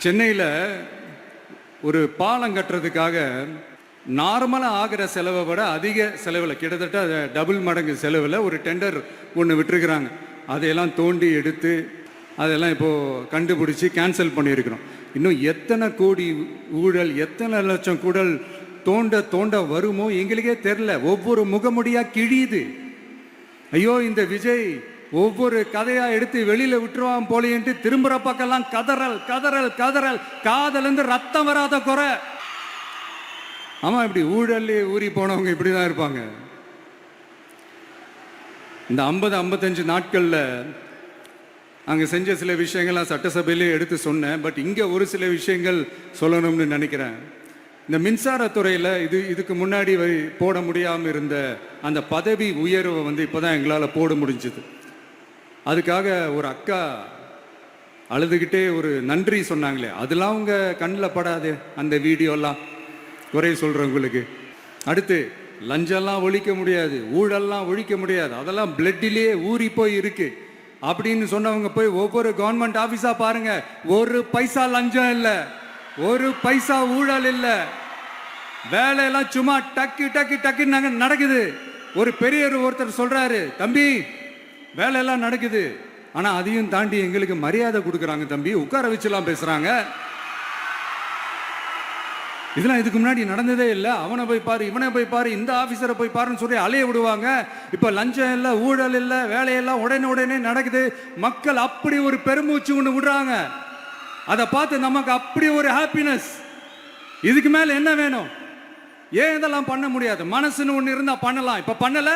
சென்னையில் ஒரு பாலம் கட்டுறதுக்காக நார்மலாக ஆகிற செலவை விட அதிக செலவில் கிட்டத்தட்ட டபுள் மடங்கு செலவில் ஒரு டெண்டர் ஒன்று விட்டுருக்குறாங்க. அதையெல்லாம் தோண்டி எடுத்து அதெல்லாம் இப்போது கண்டுபிடிச்சி கேன்சல் பண்ணியிருக்கிறோம். இன்னும் எத்தனை கோடி ஊழல், எத்தனை லட்சம் கூடல் தோண்ட தோண்ட வருமோ எங்களுக்கே தெரில. ஒவ்வொரு முகமுடியாக கிழியுது. ஐயோ, இந்த விஜய் ஒவ்வொரு கதையா எடுத்து வெளியில விட்டுருவான் போலேன்ட்டு திரும்புற பக்கம்லாம் கதறல் கதறல் கதறல், காதலேருந்து ரத்தம் வராத குறை. ஆமா, இப்படி ஊழல்லே ஊறி போனவங்க இப்படிதான் இருப்பாங்க. இந்த 50-55 நாட்கள்ல அங்க செஞ்ச சில விஷயங்கள்லாம் சட்டசபையிலே எடுத்து சொன்னேன். பட் இங்க ஒரு சில விஷயங்கள் சொல்லணும்னு நினைக்கிறேன். இந்த மின்சாரத்துறையில் இதுக்கு முன்னாடி போட முடியாமல் இருந்த அந்த பதவி உயர்வை இப்போதான் எங்களால் போட முடிஞ்சது. அதுக்காக ஒரு அக்கா அழுதுகிட்டே ஒரு நன்றி சொன்னாங்களே, அதெல்லாம் அவங்க கண்ணில் படாது அந்த வீடியோலாம். குறை சொல்கிறவங்களுக்கு. அடுத்து லஞ்சம்லாம் ஒழிக்க முடியாது, ஊழல்லாம் ஒழிக்க முடியாது, அதெல்லாம் பிளட்டிலே ஊறி போய் இருக்கு அப்படின்னு சொன்னவங்க போய் ஒவ்வொரு கவர்மெண்ட் ஆஃபீஸா பாருங்க. ஒரு பைசா லஞ்சம் இல்லை, ஒரு பைசா ஊழல் இல்லை. வேலையெல்லாம் சும்மா டக்கு டக்கு டக்குன்னு நடக்குது. ஒரு பெரியவர் ஒருத்தர் சொல்றாரு, தம்பி வேலையெல்லாம் நடக்குது, ஆனா அதையும் தாண்டி எங்களுக்கு மரியாதை கொடுக்குறாங்க தம்பி, உட்கார வச்சுலாம் பேசுறாங்க. இதெல்லாம் இதுக்கு முன்னாடி நடந்ததே இல்லை. அவனை போய் பாரு, இவனை போய் பாரு, இந்த ஆபீசரை போய் பாருன்னு சொல்லி அலைய விடுவாங்க. இப்ப லஞ்சம் இல்லை, ஊழல் இல்லை, வேலையெல்லாம் உடனே உடனே நடக்குது. மக்கள் அப்படி ஒரு பெருமூச்சு ஒன்று விடுறாங்க. அதை பார்த்து நமக்கு அப்படி ஒரு ஹாப்பினஸ். இதுக்கு மேல என்ன வேணும்? ஏன் இதெல்லாம் பண்ண முடியாது? மனசுன்னு ஒன்று இருந்தா பண்ணலாம். இப்ப பண்ணல.